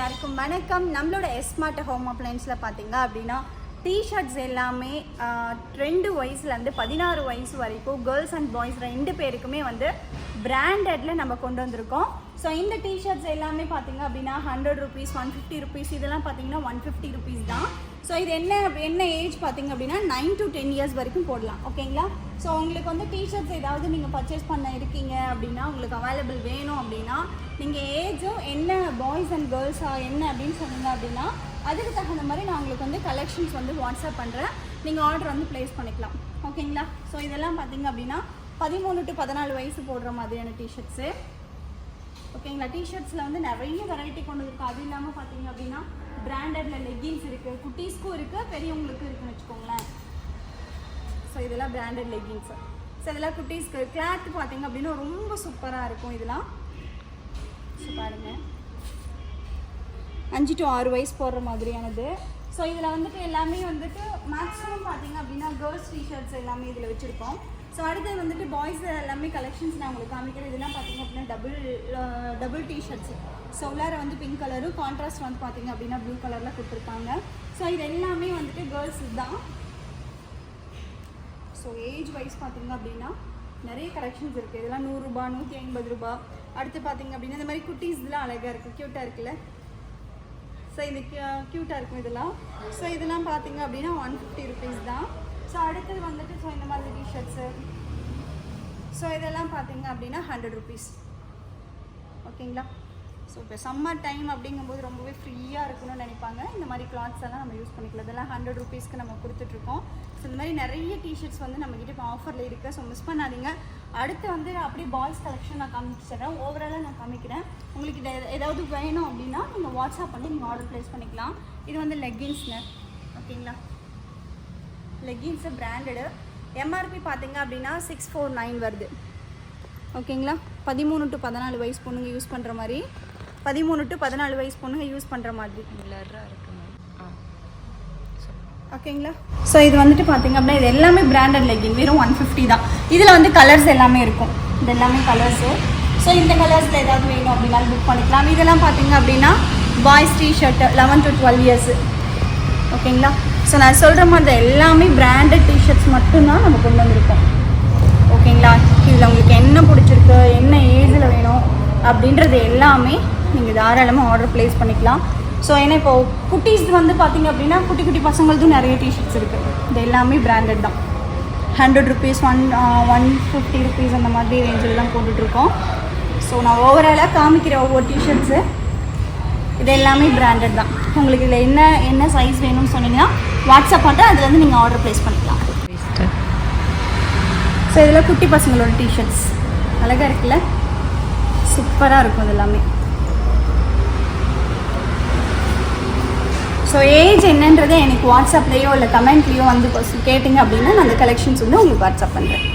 எல்லாருக்கும் வணக்கம். நம்மளோட ஸ்மார்ட் ஹோம் அப்ளைன்ஸில் பார்த்தீங்க அப்படின்னா டிஷர்ட்ஸ் எல்லாமே 2 வயசுலேருந்து 16 வயசு வரைக்கும் கேர்ள்ஸ் அண்ட் பாய்ஸ் 2 பேருக்குமே வந்து பிராண்டடில் நம்ம கொண்டு வந்திருக்கோம். ஸோ இந்த டிஷர்ட்ஸ் எல்லாமே பார்த்தீங்க அப்படின்னா 100 rupees, 150 rupees, இதெல்லாம் பார்த்தீங்கன்னா 150 rupees தான். ஸோ இது என்ன ஏஜ் பார்த்தீங்க அப்படின்னா 9 to 10 years வரைக்கும் போடலாம். ஓகேங்களா? ஸோ உங்களுக்கு வந்து டிஷர்ட்ஸ் ஏதாவது நீங்கள் பர்ச்சேஸ் பண்ண இருக்கீங்க அப்படின்னா உங்களுக்கு அவைலபிள் வேணும் அப்படின்னா நீங்கள் ஏஜும் என்ன பாய்ஸ் அண்ட் கேர்ள்ஸாக என்ன அப்படின்னு சொன்னீங்க அப்படின்னா அதுக்கு தகுந்த மாதிரி நான் உங்களுக்கு வந்து கலெக்ஷன்ஸ் வந்து வாட்ஸ்அப் பண்ணுறேன். நீங்கள் ஆர்டர் வந்து ப்ளேஸ் பண்ணிக்கலாம். ஓகேங்களா? ஸோ இதெல்லாம் பார்த்தீங்க அப்படின்னா 13 to 14 வயசு போடுற மாதிரியான டிஷர்ட்ஸு. ஓகேங்களா? டிஷர்ட்ஸில் வந்து நிறைய வெரைட்டி கொண்டு இருக்குது. அது இல்லாமல் பார்த்தீங்க அப்படின்னா பிராண்டடில் லெகின்ஸ் இருக்குது, குட்டீஸ்க்கும் இருக்குது, பெரியவங்களுக்கும் இருக்குன்னு வச்சுக்கோங்களேன். ஸோ இதெல்லாம் பிராண்டட் லெகின்ஸு. ஸோ இதெல்லாம் குட்டீஸ்க்கு கிளாத் பார்த்தீங்க அப்படின்னா ரொம்ப சூப்பராக இருக்கும். இதெல்லாம் பாருங்க 5 to 6 வயசு போடுற மாதிரியானது. ஸோ இதில் வந்துட்டு எல்லாமே வந்துட்டு மேக்ஸிமம் பார்த்தீங்க அப்படின்னா கேர்ள்ஸ் டிஷர்ட்ஸ் எல்லாமே இதில் வச்சுருக்கோம். ஸோ அடுத்தது வந்துட்டு பாய்ஸ் எல்லாமே கலெக்ஷன்ஸ் நான் உங்களுக்கு காமிக்கிறேன். இதெல்லாம் பார்த்தீங்க அப்படின்னா டபுள் டிஷர்ட்ஸ். ஸோ உள்ளார வந்து பிங்க் கலரும் கான்ட்ராஸ்ட் வந்து பார்த்தீங்க அப்படின்னா ப்ளூ கலரில் கொடுத்துருக்காங்க. ஸோ இது எல்லாமே வந்துட்டு கேர்ள்ஸ் தான். ஸோ ஏஜ் வைஸ் பார்த்தீங்க அப்படின்னா நிறைய கலெக்ஷன்ஸ் இருக்குது. இதெல்லாம் 100 ரூபா, 150 ரூபா. அடுத்து பார்த்தீங்க அப்படின்னா இந்த மாதிரி குட்டீஸ் இதெல்லாம் அழகாக இருக்குது, க்யூட்டாக இருக்குல்ல. ஸோ இது க்யூட்டாக இருக்கும் இதெல்லாம். ஸோ இதெல்லாம் பார்த்தீங்க அப்படின்னா 150 rupees தான். ஸோ அடுத்தது வந்துட்டு ஸோ இந்த மாதிரி டிஷர்ட்ஸு. ஸோ இதெல்லாம் பார்த்தீங்க அப்படின்னா 100 rupees. ஓகேங்களா? ஸோ இப்போ சம்மர் டைம் அப்படிங்கும்போது ரொம்பவே ஃப்ரீயாக இருக்கணும்னு நினைப்பாங்க. இந்த மாதிரி கிளாத்ஸ் எல்லாம் நம்ம யூஸ் பண்ணிக்கலாம். இதெல்லாம் 100 rupeesக்கு நம்ம கொடுத்துட்ருக்கோம். ஸோ இந்த மாதிரி நிறைய டிஷர்ட்ஸ் வந்து நம்மக்கிட்ட இப்போ ஆஃபரில் இருக்குது. ஸோ மிஸ் பண்ணாதீங்க. அடுத்து வந்து அப்படியே பாய்ஸ் கலெக்ஷன் நான் காமிச்சிடுறேன். ஓவராலாக நான் காமிக்கிறேன். உங்களுக்கு இது ஏதாவது வேணும் அப்படின்னா நீங்கள் வாட்ஸ்அப் பண்ணி நீங்கள் ஆர்டர் ப்ளேஸ் பண்ணிக்கலாம். இது வந்து லெகின்ஸ்ங்க. ஓகேங்களா? Leggings branded. எம்ஆர்பி பார்த்தீங்க அப்படின்னா 649 வருது. ஓகேங்களா? 13 to 14 வயசு பொண்ணுங்க யூஸ் பண்ணுற மாதிரி, 13 to 14 வயசு பொண்ணுங்க யூஸ் பண்ணுற மாதிரி. ஓகேங்களா? ஸோ இது வந்துட்டு பார்த்தீங்க அப்படின்னா இது எல்லாமே பிராண்டட் லெகின், வெறும் 150 தான். இதில் வந்து கலர்ஸ் எல்லாமே இருக்கும். இது எல்லாமே கலர்ஸு. ஸோ இந்த கலர்ஸில் ஏதாவது வேணும் அப்படின்னாலும் புக் பண்ணிக்கலாம். இதெல்லாம் பார்த்தீங்க அப்படின்னா பாய்ஸ் டிஷர்ட் 11 to 12 years. ஓகேங்களா? ஸோ நான் சொல்கிற மாதிரி எல்லாமே பிராண்டட் டிஷர்ட்ஸ் மட்டும்தான் நம்ம கொண்டு வந்திருக்கோம். ஓகேங்களா? இதில் உங்களுக்கு என்ன பிடிச்சிருக்கு, என்ன ஏஜில் வேணும் அப்படின்றது எல்லாமே நீங்கள் தாராளமாக ஆர்டர் ப்ளேஸ் பண்ணிக்கலாம். ஸோ ஏன்னா இப்போது குட்டீஸ் வந்து பார்த்திங்க அப்படின்னா குட்டி குட்டி பசங்களுக்கும் நிறைய டிஷர்ட்ஸ் இருக்குது. இது எல்லாமே பிராண்டட் தான். 100 rupees, 150 rupees அந்த மாதிரி ரேஞ்சில் தான் போட்டுட்ருக்கோம். ஸோ நான் ஓவராலாக காமிக்கிற ஒவ்வொரு டிஷர்ட்ஸு இது எல்லாமே பிராண்டட் தான். உங்களுக்கு இதில் என்ன சைஸ் வேணும்னு சொன்னீங்கன்னா வாட்ஸ்அப் பண்ணிட்டு அதில் வந்து நீங்கள் ஆர்டர் ப்ளேஸ் பண்ணிக்கலாம். ஸோ இதில் குட்டி பசங்களோட டிஷர்ட்ஸ் அழகாக இருக்குல்ல, சூப்பராக இருக்கும் இது எல்லாமே. ஸோ ஏஜ் என்னன்றதை எனக்கு வாட்ஸ்அப்லேயோ இல்லை கமெண்ட்லேயோ வந்து கேட்டிங்க அப்படின்னா நான் அந்த கலெக்ஷன்ஸ் வந்து உங்களுக்கு வாட்ஸ்அப் பண்ணுறேன்.